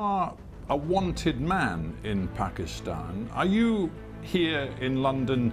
are a wanted man in Pakistan. Are you here in London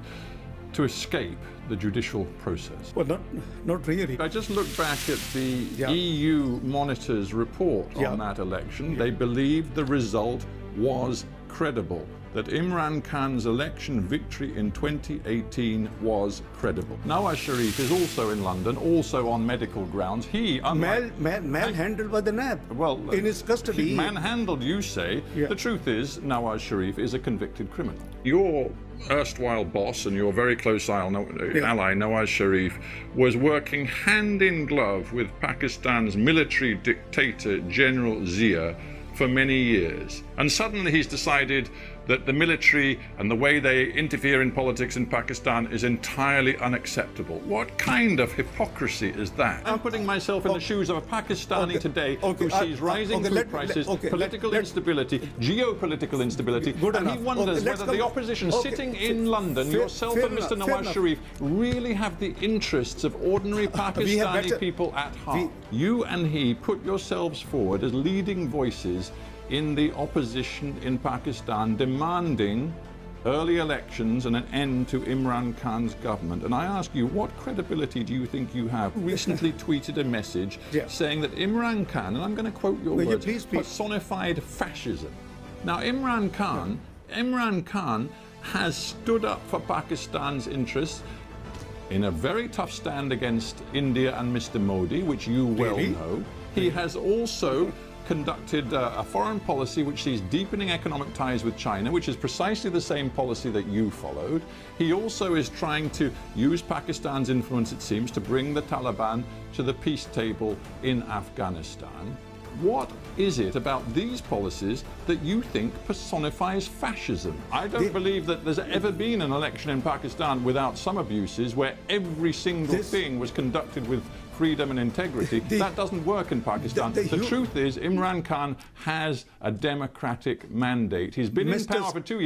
to escape the judicial process? Well, not really. I just looked back at the EU Monitor's report on that election. They believed the result was credible, that Imran Khan's election victory in 2018 was credible. Nawaz Sharif is also in London, also on medical grounds. He, manhandled by the NAB. Well, in his custody. Manhandled, you say. Yeah. The truth is, Nawaz Sharif is a convicted criminal. Your erstwhile boss and your very close ally, Nawaz Sharif, was working hand in glove with Pakistan's military dictator, General Zia, for many years. And suddenly he's decided that the military and the way they interfere in politics in Pakistan is entirely unacceptable. What kind of hypocrisy is that? I'm putting myself in the shoes of a Pakistani today who sees rising food prices, political instability, geopolitical instability, and he wonders whether the opposition sitting in London, yourself and Mr. Nawaz Sharif, really have the interests of ordinary Pakistani people at heart. You and he put yourselves forward as leading voices in the opposition in Pakistan, demanding early elections and an end to Imran Khan's government. And I ask you, what credibility do you think you have? Recently tweeted a message saying that Imran Khan, and I'm going to quote your words, personified fascism. Now, Imran Khan has stood up for Pakistan's interests in a very tough stand against India and Mr. Modi, which you well know. He has also conducted a foreign policy which sees deepening economic ties with China, which is precisely the same policy that you followed. He also is trying to use Pakistan's influence, it seems, to bring the Taliban to the peace table in Afghanistan. What is it about these policies that you think personifies fascism? I don't believe that there's ever been an election in Pakistan without some abuses where every single thing was conducted with freedom and integrity. That doesn't work in Pakistan. The truth is, Imran Khan has a democratic mandate. He's been in power for 2 years.